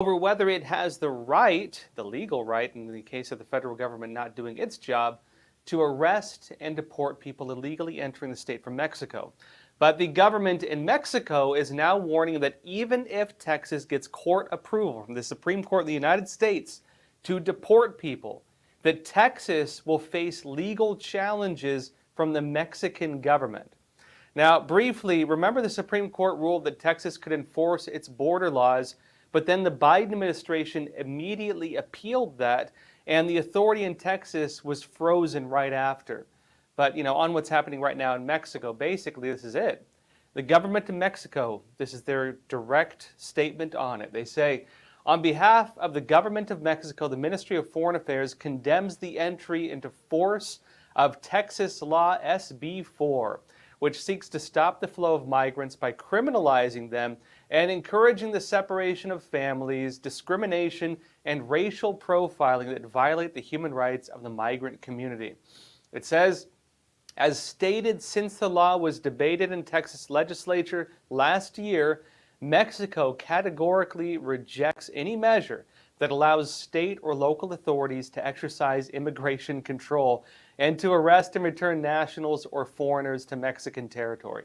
over whether it has the right, the legal right, in the case of the federal government not doing its job, to arrest and deport people illegally entering the state from Mexico. But the government in Mexico is now warning that even if Texas gets court approval from the Supreme Court of the United States to deport people, that Texas will face legal challenges from the Mexican government. Now, briefly, remember the Supreme Court ruled that Texas could enforce its border laws, but then the Biden administration immediately appealed that, and the authority in Texas was frozen right after. But, on what's happening right now in Mexico, basically this is it. The government of Mexico, this is their direct statement on it. They say, on behalf of the government of Mexico, the Ministry of Foreign Affairs condemns the entry into force of Texas Law SB 4, which seeks to stop the flow of migrants by criminalizing them and encouraging the separation of families, discrimination, and racial profiling that violate the human rights of the migrant community. It says, as stated since the law was debated in Texas legislature last year, Mexico categorically rejects any measure that allows state or local authorities to exercise immigration control and to arrest and return nationals or foreigners to Mexican territory.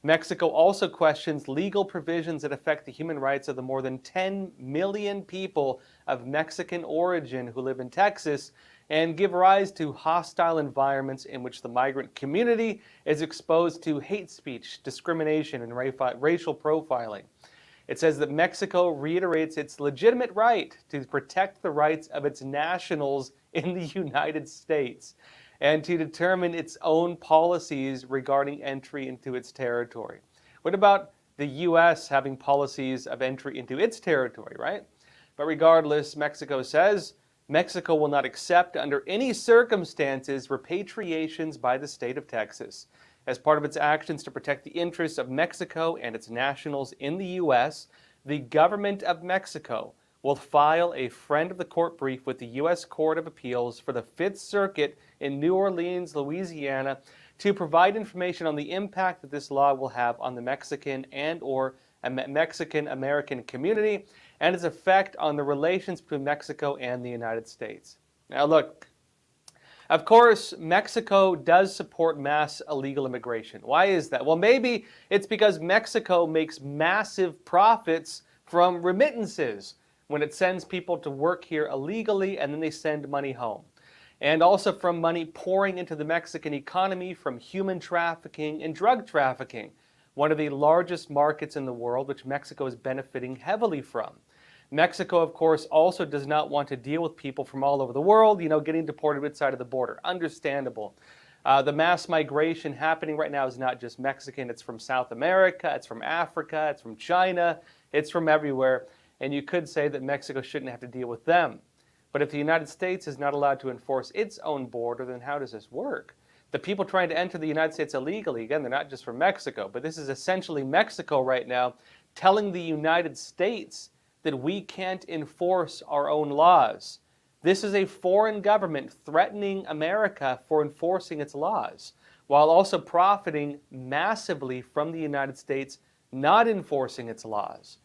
Mexico also questions legal provisions that affect the human rights of the more than 10 million people of Mexican origin who live in Texas and give rise to hostile environments in which the migrant community is exposed to hate speech, discrimination, and racial profiling. It says that Mexico reiterates its legitimate right to protect the rights of its nationals in the United States and to determine its own policies regarding entry into its territory. What about the U.S. having policies of entry into its territory, right? But regardless, Mexico says Mexico will not accept under any circumstances repatriations by the state of Texas. As part of its actions to protect the interests of Mexico and its nationals in the U.S., the government of Mexico will file a friend of the court brief with the U.S. Court of Appeals for the Fifth Circuit in New Orleans, Louisiana, to provide information on the impact that this law will have on the Mexican and/or Mexican-American community and its effect on the relations between Mexico and the United States. Now look, of course, Mexico does support mass illegal immigration. Why is that? Well, maybe it's because Mexico makes massive profits from remittances when it sends people to work here illegally and then they send money home. And also from money pouring into the Mexican economy from human trafficking and drug trafficking, one of the largest markets in the world, which Mexico is benefiting heavily from. Mexico, of course, also does not want to deal with people from all over the world, getting deported outside of the border. Understandable. The mass migration happening right now is not just Mexican. It's from South America, it's from Africa, it's from China, it's from everywhere. And you could say that Mexico shouldn't have to deal with them. But if the United States is not allowed to enforce its own border, then how does this work? The people trying to enter the United States illegally, again, they're not just from Mexico, but this is essentially Mexico right now telling the United States that we can't enforce our own laws. This is a foreign government threatening America for enforcing its laws, while also profiting massively from the United States not enforcing its laws.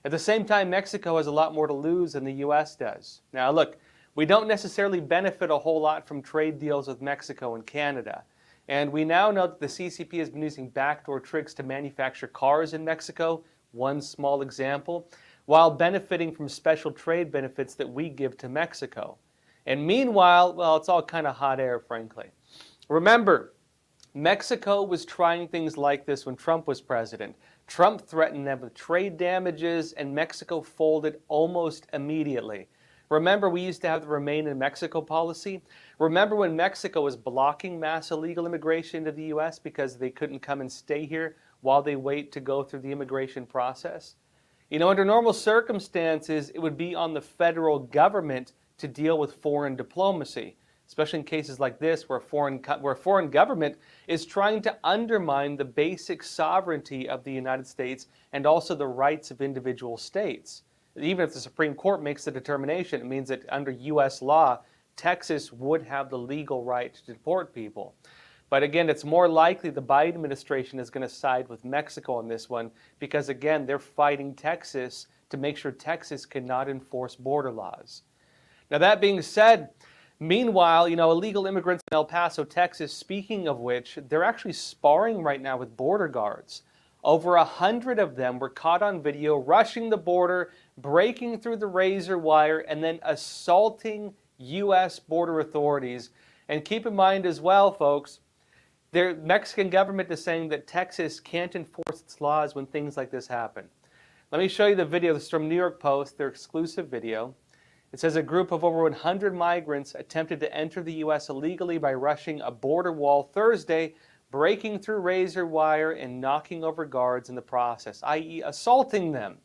At the same time, Mexico has a lot more to lose than the U.S. does. Now look, we don't necessarily benefit a whole lot from trade deals with Mexico and Canada. And we now know that the CCP has been using backdoor tricks to manufacture cars in Mexico, one small example, while benefiting from special trade benefits that we give to Mexico. And meanwhile, well, it's all kind of hot air, frankly. Remember, Mexico was trying things like this when Trump was president. Trump threatened them with trade damages, and Mexico folded almost immediately. Remember, we used to have the Remain in Mexico policy? Remember when Mexico was blocking mass illegal immigration to the U.S. because they couldn't come and stay here while they wait to go through the immigration process? Under normal circumstances, it would be on the federal government to deal with foreign diplomacy, especially in cases like this where a foreign government is trying to undermine the basic sovereignty of the United States and also the rights of individual states. Even if the Supreme Court makes the determination, it means that under U.S. law, Texas would have the legal right to deport people. But again, it's more likely the Biden administration is going to side with Mexico on this one because, again, they're fighting Texas to make sure Texas cannot enforce border laws. Now, that being said, meanwhile, illegal immigrants in El Paso, Texas, speaking of which, they're actually sparring right now with border guards. Over 100 of them were caught on video rushing the border, breaking through the razor wire, and then assaulting U.S. border authorities. And keep in mind as well, folks, the Mexican government is saying that Texas can't enforce its laws when things like this happen. Let me show you the video. This is from New York Post, their exclusive video. It says a group of over 100 migrants attempted to enter the U.S. illegally by rushing a border wall Thursday, breaking through razor wire and knocking over guards in the process, i.e. assaulting them.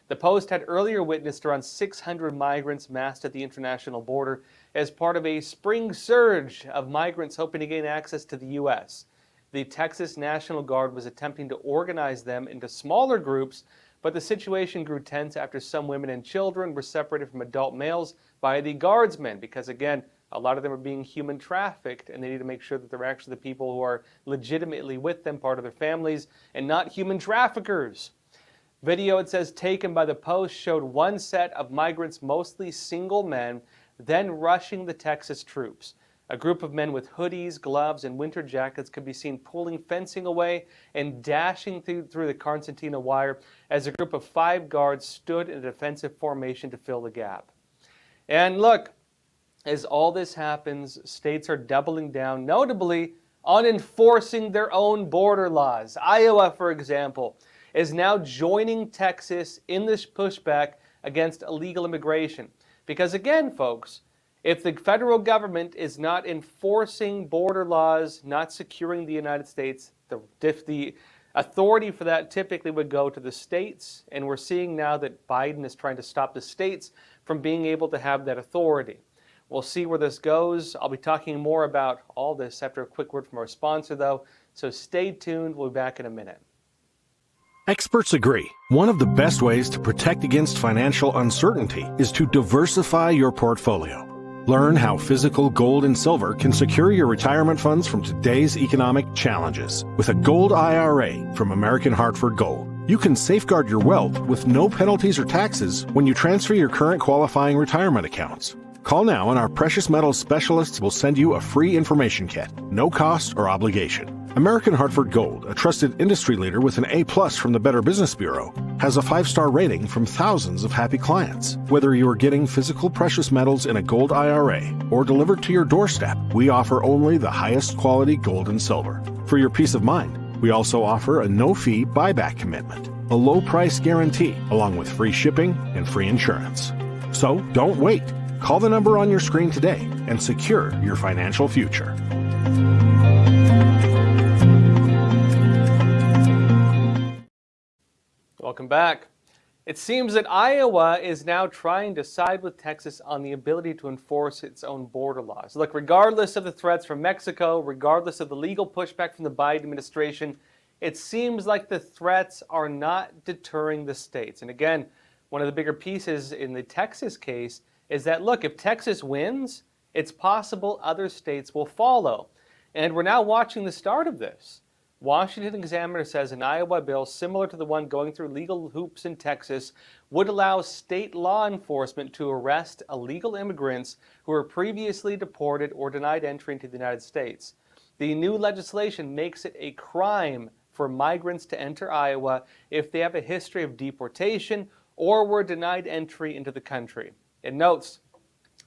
The Post had earlier witnessed around 600 migrants massed at the international border as part of a spring surge of migrants hoping to gain access to the U.S. The Texas National Guard was attempting to organize them into smaller groups, but the situation grew tense after some women and children were separated from adult males by the guardsmen because, again, a lot of them are being human trafficked, and they need to make sure that they're actually the people who are legitimately with them, part of their families, and not human traffickers. Video, it says, taken by the Post showed one set of migrants, mostly single men, then rushing the Texas troops. A group of men with hoodies, gloves, and winter jackets could be seen pulling fencing away and dashing through the concertina wire as a group of 5 guards stood in a defensive formation to fill the gap. And look, as all this happens, states are doubling down, notably on enforcing their own border laws. Iowa, for example, is now joining Texas in this pushback against illegal immigration. Because again, folks, if the federal government is not enforcing border laws, not securing the United States, the authority for that typically would go to the states. And we're seeing now that Biden is trying to stop the states from being able to have that authority. We'll see where this goes. I'll be talking more about all this after a quick word from our sponsor, though. So stay tuned. We'll be back in a minute. Experts agree. One of the best ways to protect against financial uncertainty is to diversify your portfolio. Learn how physical gold and silver can secure your retirement funds from today's economic challenges. With a gold IRA from American Hartford Gold, you can safeguard your wealth with no penalties or taxes when you transfer your current qualifying retirement accounts. Call now and our precious metals specialists will send you a free information kit, no cost or obligation. American Hartford Gold, a trusted industry leader with an A+ from the Better Business Bureau, has a 5-star rating from thousands of happy clients. Whether you are getting physical precious metals in a gold IRA or delivered to your doorstep, we offer only the highest quality gold and silver. For your peace of mind, we also offer a no-fee buyback commitment, a low-price guarantee, along with free shipping and free insurance. So don't wait. Call the number on your screen today and secure your financial future. Welcome back. It seems that Iowa is now trying to side with Texas on the ability to enforce its own border laws. Look, regardless of the threats from Mexico, regardless of the legal pushback from the Biden administration, it seems like the threats are not deterring the states. And again, one of the bigger pieces in the Texas case is that, look, if Texas wins, it's possible other states will follow. And we're now watching the start of this. Washington Examiner says an Iowa bill similar to the one going through legal hoops in Texas would allow state law enforcement to arrest illegal immigrants who were previously deported or denied entry into the United States. The new legislation makes it a crime for migrants to enter Iowa if they have a history of deportation or were denied entry into the country. It notes,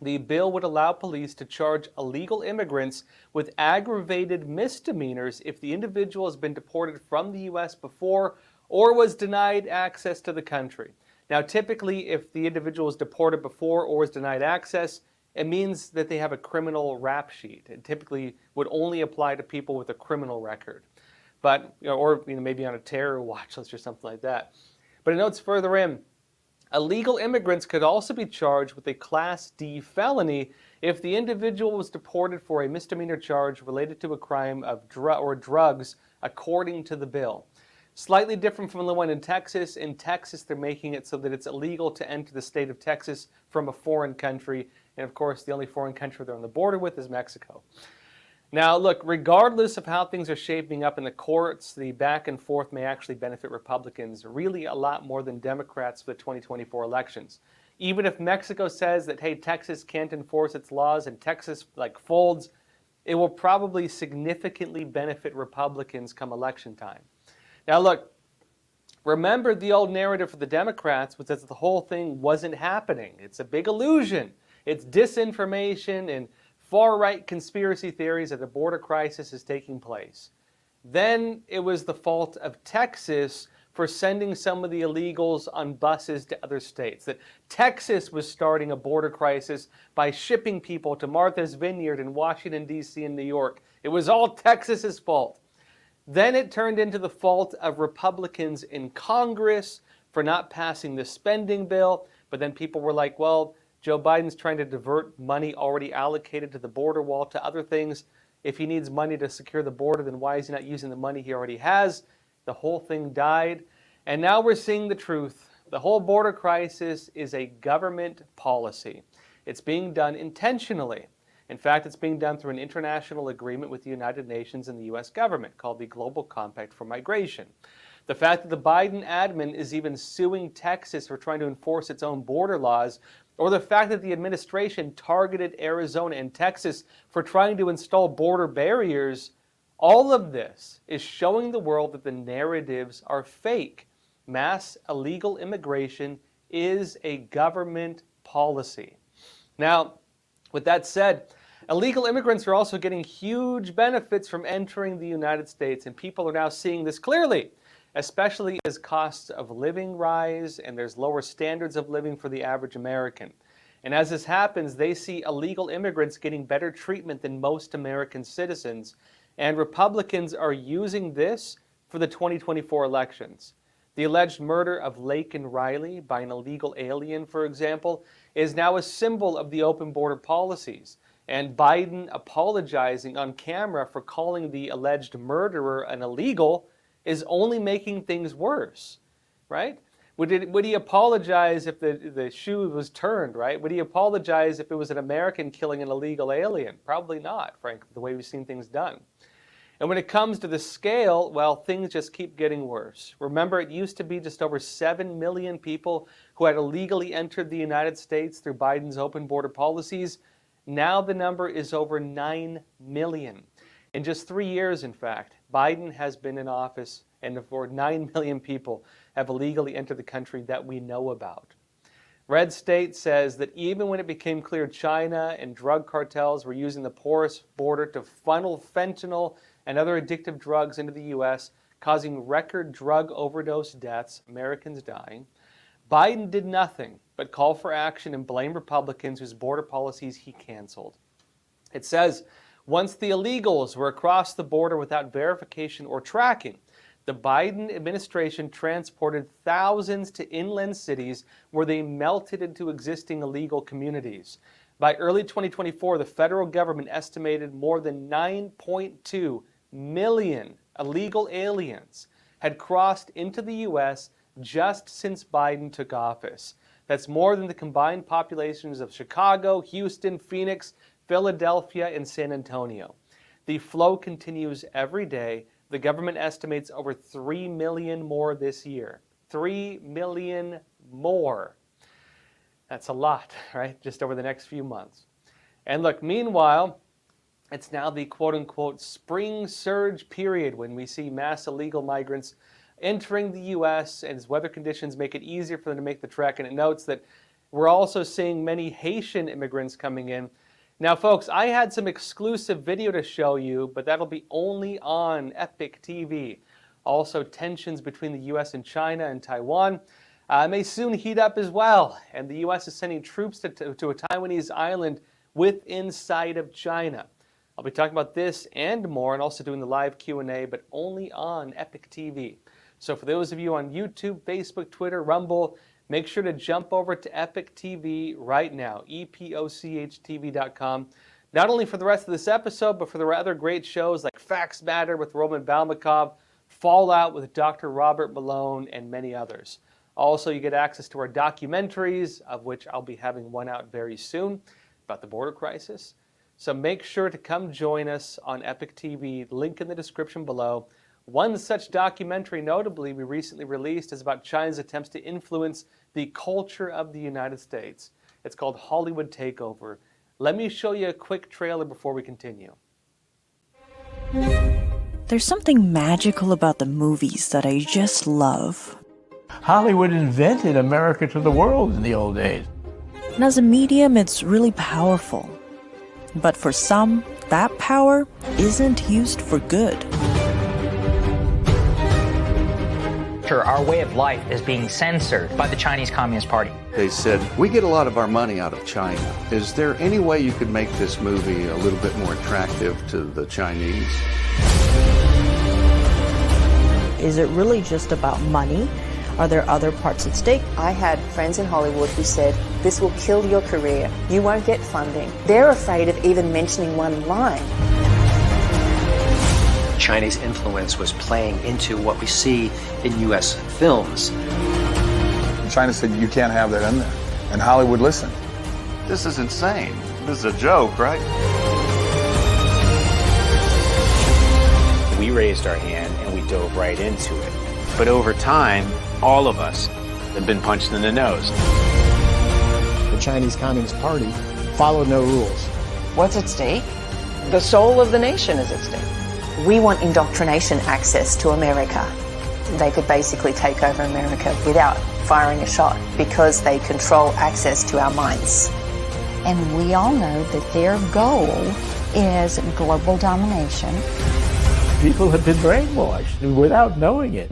the bill would allow police to charge illegal immigrants with aggravated misdemeanors if the individual has been deported from the U.S. before or was denied access to the country. Now, typically, if the individual was deported before or was denied access, it means that they have a criminal rap sheet. It typically would only apply to people with a criminal record, but or maybe on a terror watch list or something like that. But it notes further in, illegal immigrants could also be charged with a Class D felony if the individual was deported for a misdemeanor charge related to a crime of drugs, according to the bill. Slightly different from the one in Texas. In Texas, they're making it so that it's illegal to enter the state of Texas from a foreign country. And of course, the only foreign country they're on the border with is Mexico. Now, look, regardless of how things are shaping up in the courts, the back and forth may actually benefit Republicans really a lot more than Democrats for the 2024 elections. Even if Mexico says that, hey, Texas can't enforce its laws and Texas folds, it will probably significantly benefit Republicans come election time. Now, look, remember the old narrative for the Democrats was that the whole thing wasn't happening. It's a big illusion. It's disinformation and far-right conspiracy theories that the border crisis is taking place. Then it was the fault of Texas for sending some of the illegals on buses to other states. That Texas was starting a border crisis by shipping people to Martha's Vineyard in Washington, D.C. and New York. It was all Texas's fault. Then it turned into the fault of Republicans in Congress for not passing the spending bill. But then people were like, well, Joe Biden's trying to divert money already allocated to the border wall to other things. If he needs money to secure the border, then why is he not using the money he already has? The whole thing died. And now we're seeing the truth. The whole border crisis is a government policy. It's being done intentionally. In fact, it's being done through an international agreement with the United Nations and the U.S. government called the Global Compact for Migration. The fact that the Biden admin is even suing Texas for trying to enforce its own border laws, or the fact that the administration targeted Arizona and Texas for trying to install border barriers, all of this is showing the world that the narratives are fake. Mass illegal immigration is a government policy. Now, with that said, illegal immigrants are also getting huge benefits from entering the United States, and people are now seeing this clearly, especially as costs of living rise and there's lower standards of living for the average American. And as this happens, they see illegal immigrants getting better treatment than most American citizens, and Republicans are using this for the 2024 elections. The alleged murder of Laken Riley by an illegal alien, for example, is now a symbol of the open border policies. And Biden apologizing on camera for calling the alleged murderer an illegal is only making things worse, right? Would he apologize if the shoe was turned, right? Would he apologize if it was an American killing an illegal alien? Probably not, frankly, the way we've seen things done. And when it comes to the scale, well, things just keep getting worse. Remember, it used to be just over 7 million people who had illegally entered the United States through Biden's open border policies. Now the number is over 9 million. In just 3 years, in fact, Biden has been in office, and over 9 million people have illegally entered the country that we know about. Red State says that even when it became clear China and drug cartels were using the porous border to funnel fentanyl and other addictive drugs into the U.S., causing record drug overdose deaths, Americans dying, Biden did nothing but call for action and blame Republicans whose border policies he canceled. It says, once the illegals were across the border without verification or tracking, the Biden administration transported thousands to inland cities where they melted into existing illegal communities. By early 2024, the federal government estimated more than 9.2 million illegal aliens had crossed into the U.S. just since Biden took office. That's more than the combined populations of Chicago, Houston, Phoenix, Philadelphia, and San Antonio. The flow continues every day. The government estimates over 3 million more this year. 3 million more. That's a lot, right? Just over the next few months. And look, meanwhile, it's now the quote-unquote spring surge period when we see mass illegal migrants entering the U.S. and as weather conditions make it easier for them to make the trek. And it notes that we're also seeing many Haitian immigrants coming in. Now, folks, I had some exclusive video to show you, but that'll be only on Epoch TV. Also, tensions between the U.S. and China and Taiwan may soon heat up as well. And the U.S. is sending troops to a Taiwanese island inside of China. I'll be talking about this and more, and also doing the live Q&A, but only on Epoch TV. So for those of you on YouTube, Facebook, Twitter, Rumble, make sure to jump over to Epoch TV right now, EpochTV.com. Not only for the rest of this episode, but for the other great shows like Facts Matter with Roman Balmakov, Fallout with Dr. Robert Malone, and many others. Also, you get access to our documentaries, of which I'll be having one out very soon, about the border crisis. So make sure to come join us on Epoch TV, link in the description below. One such documentary, notably, we recently released is about China's attempts to influence the culture of the United States. It's called Hollywood Takeover. Let me show you a quick trailer before we continue. There's something magical about the movies that I just love. Hollywood invented America to the world in the old days. And as a medium, it's really powerful. But for some, that power isn't used for good. Our way of life is being censored by the Chinese Communist Party. They said, we get a lot of our money out of China. Is there any way you could make this movie a little bit more attractive to the Chinese? Is it really just about money? Are there other parts at stake? I had friends in Hollywood who said, this will kill your career. You won't get funding. They're afraid of even mentioning one line. Chinese influence was playing into what we see in U.S. films. China said, you can't have that in there. And Hollywood listened. This is insane. This is a joke, right? We raised our hand and we dove right into it. But over time, all of us have been punched in the nose. The Chinese Communist Party followed no rules. What's at stake? The soul of the nation is at stake. We want indoctrination access to America. They could basically take over America without firing a shot because they control access to our minds. And we all know that their goal is global domination. People have been brainwashed without knowing it.